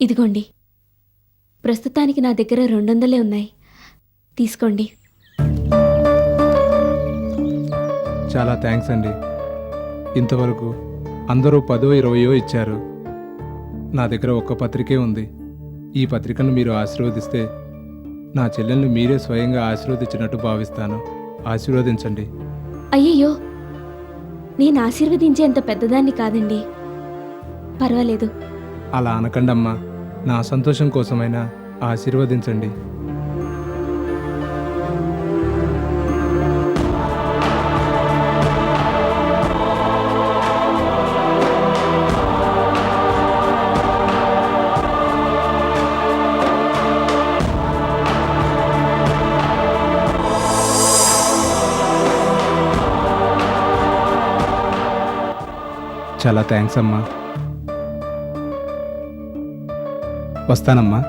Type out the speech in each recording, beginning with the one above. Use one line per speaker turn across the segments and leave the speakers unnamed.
ఇదిగోండి, ప్రస్తుతానికి నా దగ్గర 200 ఉన్నాయి, తీసుకోండి.
చాలా థ్యాంక్స్ అండి. ఇంతవరకు అందరూ 10-20 ఇచ్చారు. నా దగ్గర ఒక్క పత్రికే ఉంది. ఈ పత్రికను మీరు ఆశీర్వదిస్తే నా చెల్లెల్ని మీరే స్వయంగా ఆశీర్వదించినట్టు భావిస్తాను. ఆశీర్వదించండి.
అయ్యయ్యో, నేను ఆశీర్వదించేంత పెద్దదాన్ని కాదండి, పర్వాలేదు.
అలా అనకండమ్మా. నా సంతోషం కోసమైనా ఆశీర్వదించండి. చాలా థ్యాంక్స్ అమ్మా. వస్తానమ్మా.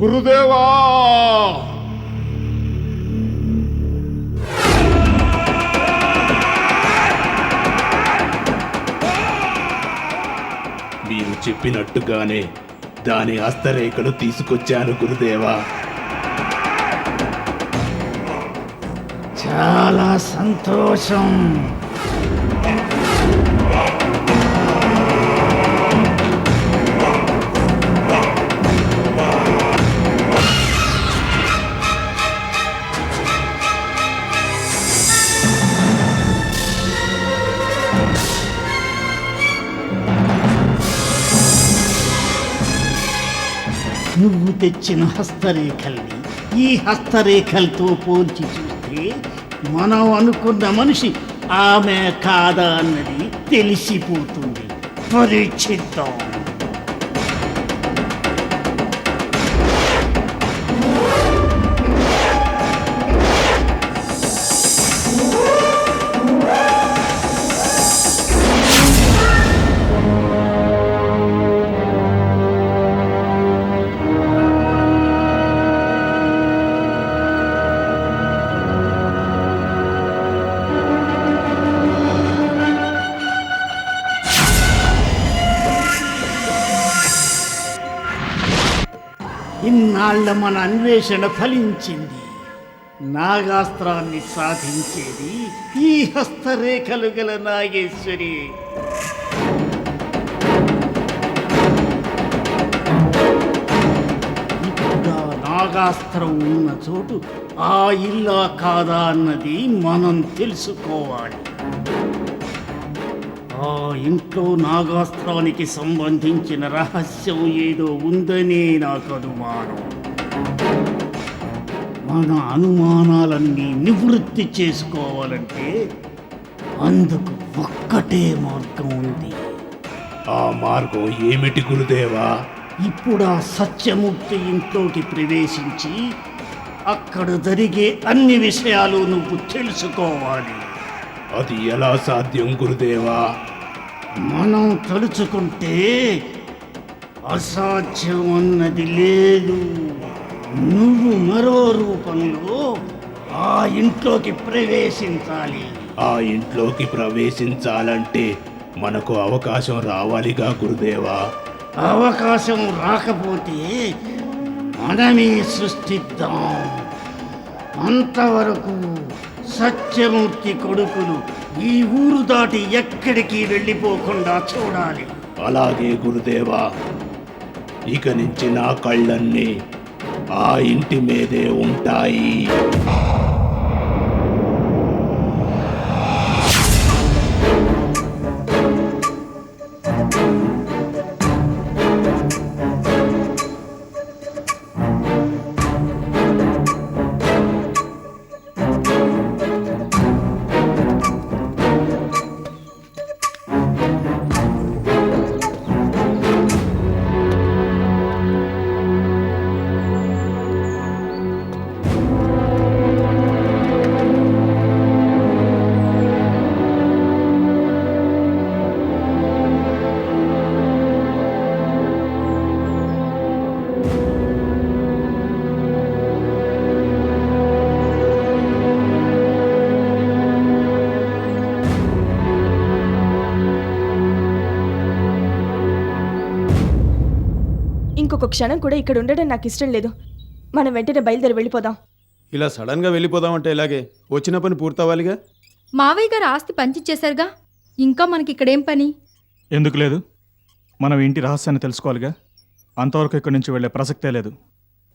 గురుదేవా,
మీరు చెప్పినట్టుగానే దాని హస్తరేఖలు తీసుకొచ్చాను గురుదేవా.
చాలా సంతోషం. నువ్వు తెచ్చిన హస్తరేఖల్ని ఈ హస్తరేఖలతో పోల్చి చూస్తే మనం అనుకున్న మనిషి ఆమె కాదా అన్నది తెలిసిపోతుంది. పరీక్షిద్దాం. ఇన్నాళ్ల మన అన్వేషణ ఫలించింది. నాగాస్త్రాన్ని సాధించేది ఈ హస్తరేఖలు గల నాగేశ్వరి. ఇప్పుడు నాగాస్త్రం ఉన్న చోటు ఆ ఇల్లా కాదా అన్నది మనం తెలుసుకోవాలి. ఆ ఇంట్లో నాగాస్త్రానికి సంబంధించిన రహస్యం ఏదో ఉందనే నాకు అనుమానం. మన అనుమానాలన్నీ నివృత్తి చేసుకోవాలంటే అందుకు ఒక్కటే మార్గం ఉంది.
ఆ మార్గం ఏమిటి గురుదేవా?
ఇప్పుడు ఆ సత్యమూర్తి ఇంట్లోకి ప్రవేశించి అక్కడ జరిగే అన్ని విషయాలు నువ్వు తెలుసుకోవాలి.
అది ఎలా సాధ్యం గురుదేవా?
మనం తలుచుకుంటే అసాధ్యం అన్నది లేదు. నువ్వు మరో రూపంలో ఆ ఇంట్లోకి ప్రవేశించాలి.
ఆ ఇంట్లోకి ప్రవేశించాలంటే మనకు అవకాశం రావాలిగా గురుదేవా.
అవకాశం రాకపోతే మనమే సృష్టిద్దాం. అంతవరకు సత్యమూర్తి కొడుకులు ఈ ఊరు దాటి ఎక్కడికి వెళ్ళిపోకుండా చూడాలి.
అలాగే గురుదేవా. ఇక నుంచి నా కళ్ళన్నీ ఆ ఇంటి మీదే ఉంటాయి.
ఇంకొక క్షణం కూడా ఇక్కడ ఉండడం నాకు ఇష్టం లేదు. మనం వెంటనే బయలుదేరి వెళ్ళిపోదాం.
ఇలా సడన్గా వెళ్ళిపోదామంటే ఇలాగే వచ్చిన పని పూర్తవ్వాలిగా.
మావయ్య గారు ఆస్తి పంచిచ్చేశారుగా, ఇంకా మనకి ఇక్కడేం పని?
ఎందుకు లేదు? మనం ఇంటి రహస్యాన్ని తెలుసుకోవాలిగా. అంతవరకు ఇక్కడి నుంచి వెళ్ళే ప్రసక్తే లేదు.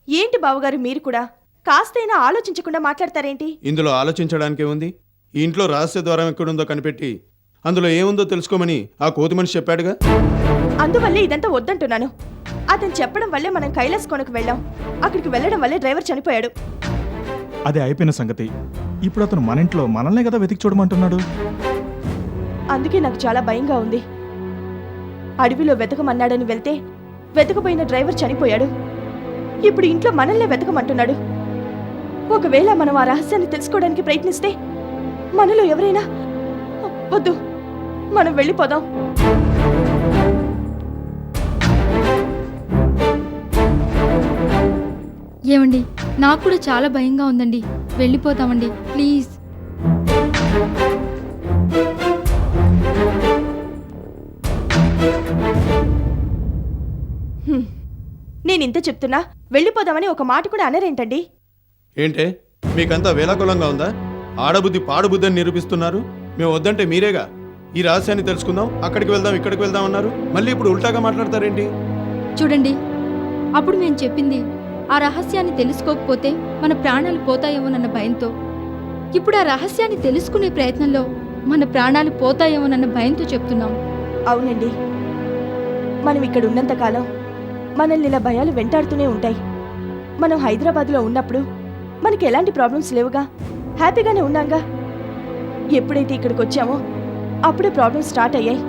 ఏంటి బావగారు మీరు కూడా కాస్తైనా ఆలోచించకుండా మాట్లాడతారేంటి?
ఇందులో ఆలోచించడానికే ఉంది. ఈ ఇంట్లో రహస్య ద్వారం ఎక్కడుందో కనిపెట్టి అందులో ఏముందో తెలుసుకోమని ఆ కోతి మనిషి చెప్పాడుగా.
అందువల్లే ఇదంతా వద్దంటున్నాను. అతను చెప్పడం వల్లే మనం కైలాస్ కొనకు వెళ్ళాం. అక్కడికి వెళ్ళడం వల్లే డ్రైవర్ చనిపోయాడు.
అదే అయిపోయిన సంగతి. ఇప్పుడు అతను మన ఇంట్లో మనల్నే కదా వెతికి చూడమంటున్నాడు.
అందుకే నాకు చాలా భయంగా ఉంది. అడవిలో వెతకమన్నాడని వెళ్తే వెతకపోయిన డ్రైవర్ చనిపోయాడు. ఇప్పుడు ఇంట్లో మనల్నే వెతకమంటున్నాడు. ఒకవేళ మనం ఆ రహస్యాన్ని తెలుసుకోవడానికి ప్రయత్నిస్తే మనలో ఎవరైనా... వద్దు, మనం వెళ్ళిపోదాం.
ఏమండి, నాకు కూడా చాలా భయంగా ఉందండి. వెళ్ళిపోతామండి ప్లీజ్.
నేను ఇంత చెప్తున్నా వెళ్ళిపోదామని ఒక మాట కూడా అనరేంటండి?
ఏంటే మీకంతా వేలాకులంగా ఉందా? ఆడబుద్ధి పాడుబుద్ధి అని నిరూపిస్తున్నారు. మేము వద్దంటే మీరేగా ఈ రహస్యాన్ని తెలుసుకుందాం, అక్కడికి వెళ్దాం, ఇక్కడికి వెళ్దాం అన్నారు. మళ్ళీ ఇప్పుడు ఉల్టాగా మాట్లాడతారేంటి?
చూడండి, అప్పుడు మేము చెప్పింది ఆ రహస్యాన్ని తెలుసుకోకపోతే మన ప్రాణాలు పోతాయేమోనన్న భయంతో. ఇప్పుడు ఆ రహస్యాన్ని తెలుసుకునే ప్రయత్నంలో మన ప్రాణాలు పోతాయేమోనన్న భయంతో చెప్తున్నాం.
అవునండి, మనం ఇక్కడ ఉన్నంతకాలం మనల్ని ఇలా భయాలు వెంటాడుతూనే ఉంటాయి. మనం హైదరాబాద్లో ఉన్నప్పుడు మనకి ఎలాంటి ప్రాబ్లమ్స్ లేవుగా, హ్యాపీగానే ఉన్నాంగా. ఎప్పుడైతే ఇక్కడికి వచ్చామో అప్పుడే ప్రాబ్లమ్స్ స్టార్ట్ అయ్యాయి.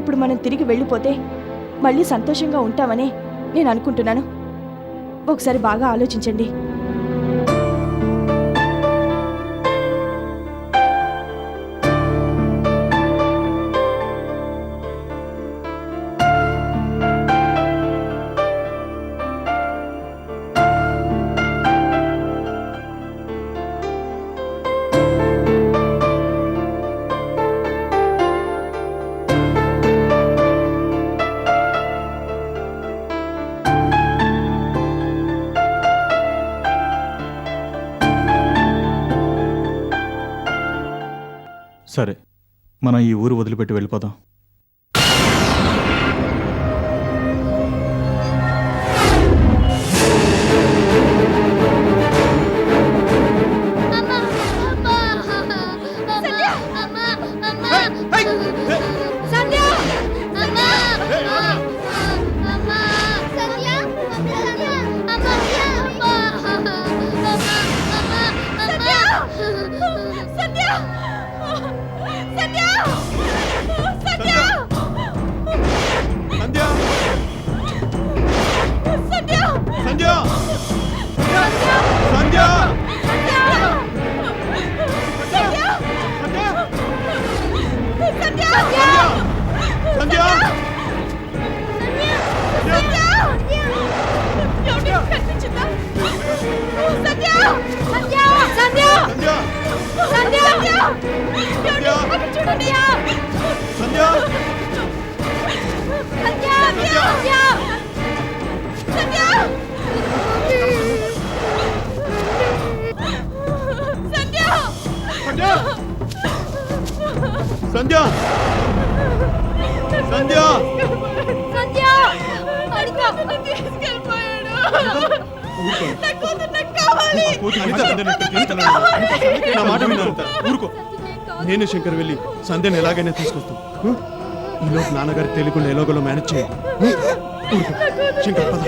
ఇప్పుడు మనం తిరిగి వెళ్ళిపోతే మళ్ళీ సంతోషంగా ఉంటామని నేను అనుకుంటున్నాను. ఒకసారి బాగా ఆలోచించండి.
సరే, మనం ఈ ఊరు వదిలిపెట్టి వెళ్ళిపోదాం.
సంధ్య సంధ్య నా మాట విను అనిత. ఊరుకో. నేను శంకర్ వెళ్ళి సంధ్యను ఎలాగైనా తీసుకొస్తాం. ఈలోపు నాన్నగారికి తెలియకుండా ఎలాగోలో మేనేజ్ చేయండి. ఊరుకో. శంకర్ పద.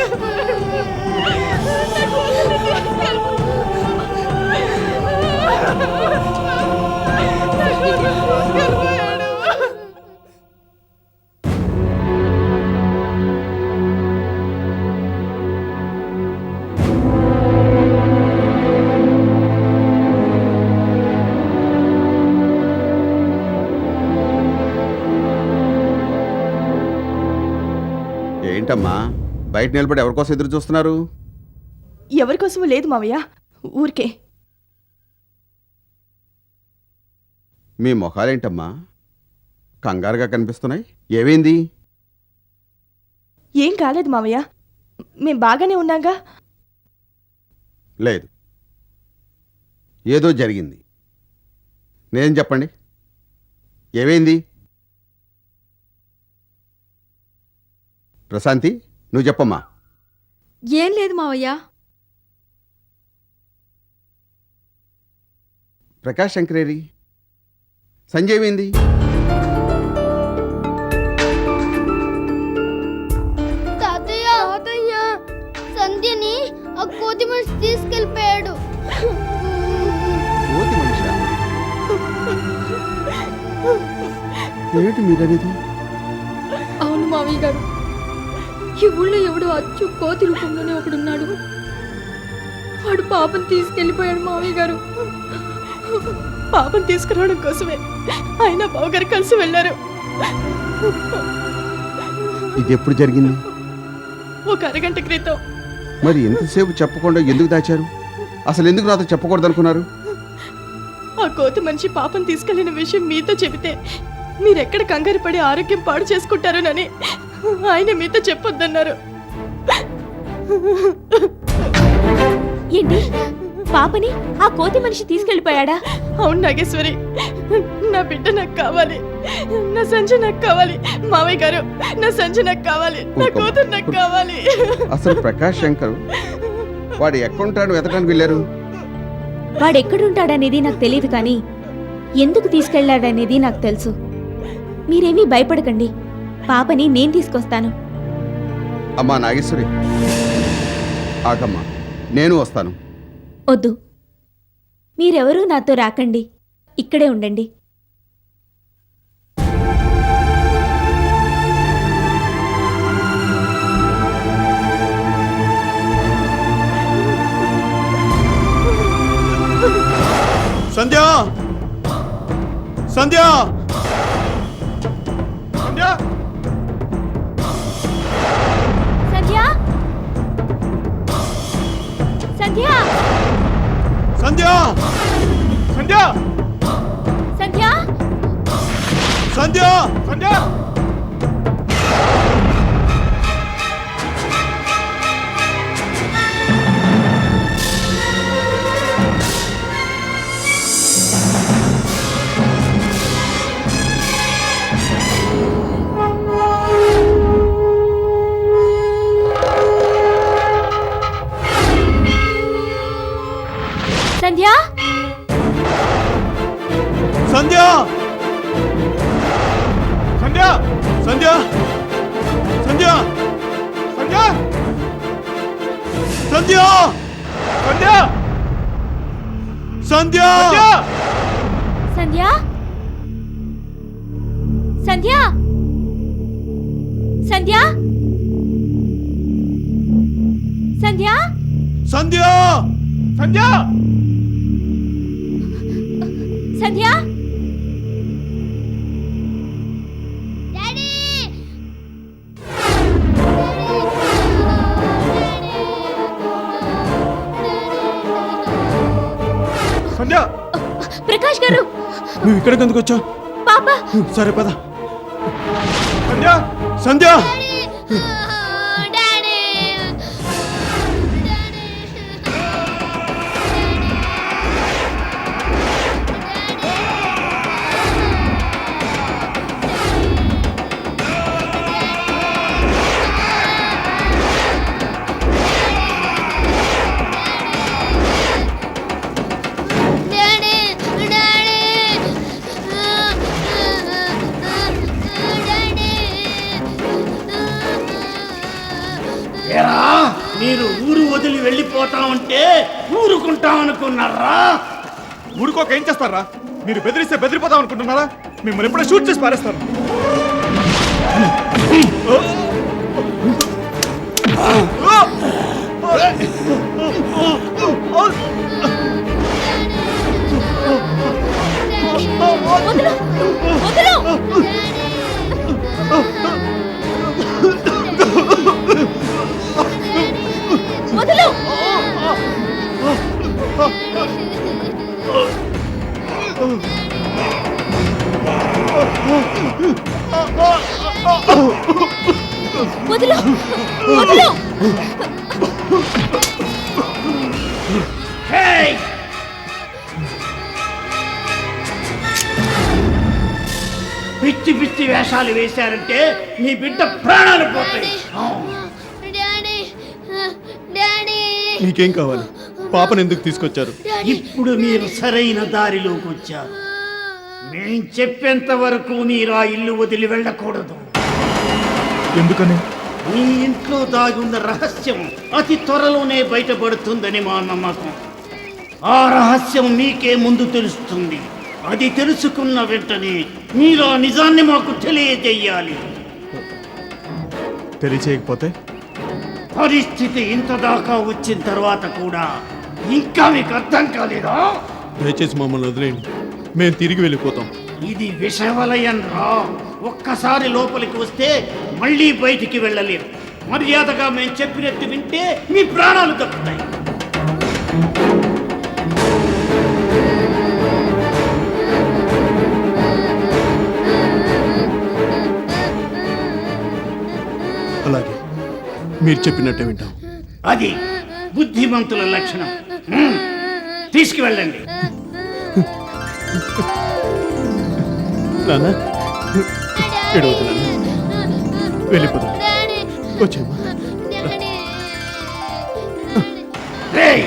ఏంటమ్మా బయట నిలబడి ఎవరికోసం ఎదురు చూస్తున్నారు?
ఎవరికోసమూ లేదు మావయ్య, ఊరికే.
మీ మొఖాలేంటమ్మా కంగారుగా కనిపిస్తున్నాయి? ఏమైంది?
ఏం కాలేదు మావయ్య, మేం బాగానే ఉన్నాగా.
లేదు, ఏదో జరిగింది. నేనేం చెప్పండి, ఏమైంది? ప్రశాంతి, నువ్వు చెప్పమ్మా.
ఏం లేదు మావయ్య.
ప్రకాష్ శంకరేరి, సంజయ్ ఏమైంది?
తాతయ్య సంధ్యని ఆ కోతి మనిషి తీసుకెళ్ళిపోయాడు.
కోతి మనిషా? ఏమిటి మీరనేది?
అవును మావయ్య గారు, ఈ ఊళ్ళో ఎవడో అచ్చు కోతి రూపంలోనే ఒకడున్నాడు. వాడు పాపం తీసుకెళ్ళిపోయాడు మావయ్య గారు.
పాపం తీసుకురావడం కోసమే ఆయన బావగారు కలిసి వెళ్ళారు.
ఇది ఎప్పుడు జరిగింది?
ఒక అరగంట క్రితం.
మరి ఎంతసేపు చెప్పకుండా ఎందుకు దాచారు? అసలు ఎందుకు నాతో చెప్పకూడదు అనుకున్నారు?
ఆ కోతి మనిషి పాపం తీసుకెళ్లిన విషయం మీతో చెబితే మీరెక్కడ కంగారు పడి ఆరోగ్యం పాడు చేసుకుంటారోనని ఆయన మీతో చెప్పొద్దన్నారు.
ఏంటి, పాపని ఆ కోతి మనిషి తీసుకెళ్ళిపోయాడా?
అవును నాగేశ్వరి, నా బిడ్డ నాకు కావాలి, నా సంజయ్ నాకు కావాలి. మావయ్య గారు, నా సంజయ్ నాకు కావాలి, నా కూతురు నాకు కావాలి.
అసలు ప్రకాష్ శంకర్ వాడు ఎక్కడుంటాడు వెతకడానికి వెళ్ళారు?
వాడెక్కడుంటాడనేది నాకు తెలియదు, కానీ ఎందుకు తీసుకెళ్లాడనేది నాకు తెలుసు. మీరేమీ భయపడకండి, పాపని నేను తీసుకొస్తాను.
అమ్మా నాగేశ్వరి, ఆగమ్మా, నేను వస్తాను.
వద్దు, మీరెవరూ నాతో రాకండి, ఇక్కడే ఉండండి.
సంధ్య సంధ్య సంధ్య
సంధ్య, సంధ్య,
సంధ్య సంధ్య
సంధ్య,
సంధ్య సంధ్య
సంధ్య,
సంధ్య సంధ్య సంధ్య సంధ్య సంధ్య సంధ్య సంధ్య సంధ్య
సంధ్య, సంధ్య, సంధ్య, సంధ్య,
సంధ్య సంధ్య
సంధ్య,
డాడీ
సంధ్య,
ప్రకాష్ గారు,
నువ్వు ఇక్కడికి ఎందుకు వచ్చావు?
పాప
సరే పద. సంధ్య సంధ్య
డాడీ డాడీ
ఏరా మీరు ఊరు వదిలి వెళ్ళిపోతామంటే ఊరుకుంటామనుకున్నారా?
ఊరుకోక ఏం చేస్తారా? మీరు బెదిరిస్తే బెదిరిపోతాం అనుకుంటున్నారా? మిమ్మల్ని ఎప్పుడో షూట్ చేసి పారేస్తారు.
వదలు వదలు వదలు వదలు వదలు
హేయ్! పిచ్చి పిచ్చి వేషాలు వేశారంటే నీ బిడ్డ ప్రాణాలు పోతాయి.
డాడీ డాడీ
మీకేం కావాలి? పాపను ఎందుకు తీసుకొచ్చారు?
ఇప్పుడు మీరు సరైన దారిలోకి వచ్చారు. మేం చెప్పేంత వరకు మీరు ఆ ఇల్లు వదిలి వెళ్ళకూడదు.
ఎందుకని?
మీ ఇంట్లో దాగున్న రహస్యం అతి త్వరలోనే బయటపడుతుందని మా నమ్మకం. ఆ రహస్యం మీకే ముందు తెలుస్తుంది. అది తెలుసుకున్న వెంటనే మీరు ఆ నిజాన్ని మాకు తెలియజేయాలి.
తెలియచేయకపోతే
పరిస్థితి ఇంత దాకా వచ్చిన తర్వాత కూడా ఇంకా మీకు అర్థం కాలేదా?
దయచేసి మమ్మల్ని వదిలేయండి, మేము తిరిగి వెళ్ళిపోతాం.
ఇది విషవలయం రా. ఒక్కసారి లోపలికి వస్తే మళ్ళీ బయటికి వెళ్ళలేరు. మర్యాదగా మేము చెప్పినట్టు వింటే మీ ప్రాణాలు దక్కుతాయి.
అలాగే, మీరు చెప్పినట్టే వింటాం.
అది బుద్ధిమంతుల లక్షణం. తీసుకువెళ్ళండి.
నాన్న ఎడవద్దు, వెళ్ళిపోతాం.
డాడీ
వచ్చేమ్మా.
డాడీ
రేయ్!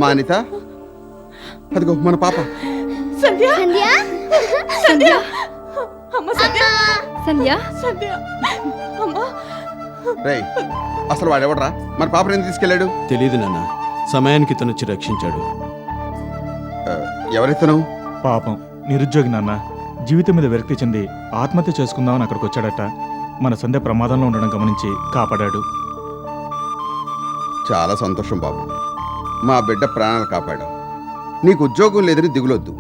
అమ్మా అనిత, అదిగో మన పాప.
సంధ్య
సంధ్య
సంధ్య
అమ్మ సంధ్య
సంధ్య
సంధ్య అమ్మా
రేయ్, అసలు వాడెవడరా మన పాపను ఎందుకు తీసుకెళ్ళాడు?
తెలియదు నాన్న, సమయానికి తనొచ్చి రక్షించాడు.
ఎవరెత్తను?
పాపం నిరుద్యోగి నాన్న జీవితం మీద విరక్తి చెంది ఆత్మహత్య చేసుకుందామని అక్కడికి వచ్చాడట. మన సంధ్య ప్రమాదంలో ఉండడం గమనించి కాపాడాడు.
చాలా సంతోషం బాబు, మా బిడ్డ ప్రాణాలు కాపాడు. నీకు ఉద్యోగం లేదని దిగులొద్దు,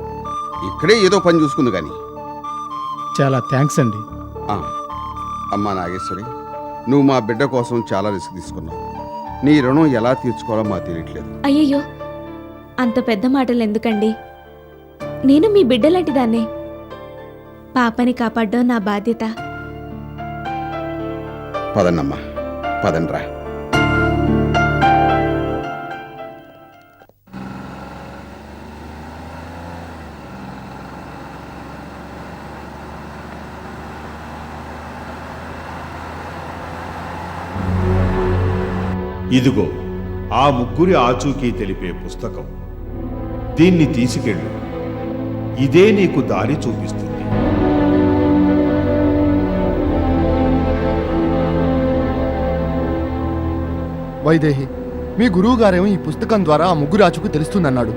ఇక్కడే ఏదో పని చూసుకుంది కానీ.
చాలా థ్యాంక్స్ అండి.
అమ్మా నాగేశ్వరి, నువ్వు మా బిడ్డ కోసం చాలా రిస్క్ తీసుకున్నావు. నీ రుణం ఎలా తీర్చుకోవాలో మాకు తెలియట్లేదు.
అయ్యయ్యో, అంత పెద్ద మాటలు ఎందుకండి? నేను మీ బిడ్డలాంటి దాన్నే. పాపని కాపాడడం నా బాధ్యత.
పదన్నమ్మా, పదనరా.
ఇదిగో ఆ ముగ్గురి ఆచూకీ తెలిపే పుస్తకం. దీన్ని తీసుకెళ్ళు, ఇదే నీకు దారి చూపిస్తుంది.
వైదేహి, మీ గురువు గారేమో ఈ పుస్తకం ద్వారా ఆ ముగ్గురు ఆచూకు తెలుస్తుందన్నాడు.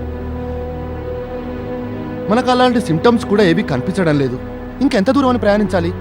మనకు అలాంటి సిమ్టమ్స్ కూడా ఏవి కనిపించడం లేదు. ఇంకెంత దూరం అని ప్రయాణించాలి?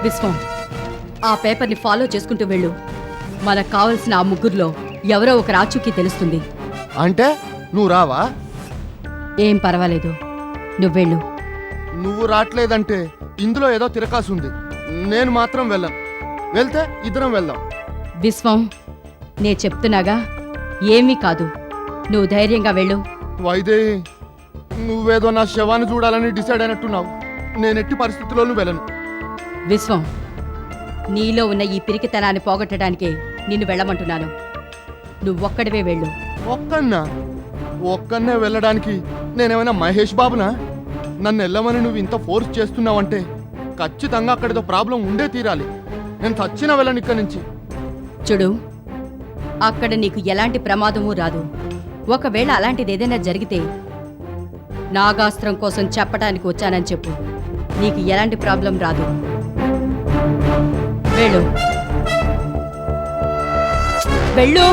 విశ్వం, ఆ పేపర్ని ఫాలో చేసుకుంటూ వెళ్ళు. మనకు కావలసిన ఆ ముగ్గురులో ఎవరో ఒక ఆచూకీ తెలుస్తుంది.
అంటే నువ్వు రావా?
ఏం పర్వాలేదు, నువ్వెళ్ళు.
నువ్వు రావట్లేదంటే ఇందులో ఏదో తిరకాసుంది. నేను మాత్రం వెళ్ళను. వెళ్తే ఇద్దరం వెళ్దాం.
విశ్వం, నే చెప్తున్నాగా, ఏమీ కాదు. నువ్వు ధైర్యంగా వెళ్ళు.
వైదేహి, నువ్వేదో నా శవాన్ని చూడాలని డిసైడ్ అయినట్టున్నావు. నేనెట్టి పరిస్థితుల్లోనూ వెళ్ళను.
విశ్వం, నీలో ఉన్న ఈ పిరికితనాన్ని పోగొట్టడానికే నిన్ను వెళ్ళమంటున్నాను. నువ్వొక్కడివే వెళ్ళు.
ఒక్కన్నే వెళ్ళడానికి నేనేమైనా మహేష్ బాబునా? నన్ను వెళ్ళమని నువ్వు ఇంత ఫోర్స్ చేస్తున్నావంటే ఖచ్చితంగా అక్కడితో ప్రాబ్లం ఉండే తీరాలి. నేను చచ్చినా వెళ్ళను ఇక్కడి నుంచి.
చూడు, అక్కడ నీకు ఎలాంటి ప్రమాదమూ రాదు. ఒకవేళ అలాంటిది ఏదైనా జరిగితే నాగాస్త్రం కోసం చెప్పడానికి వచ్చానని చెప్పు. నీకు ఎలాంటి ప్రాబ్లం రాదు. వెళ్ళు, వెళ్ళు.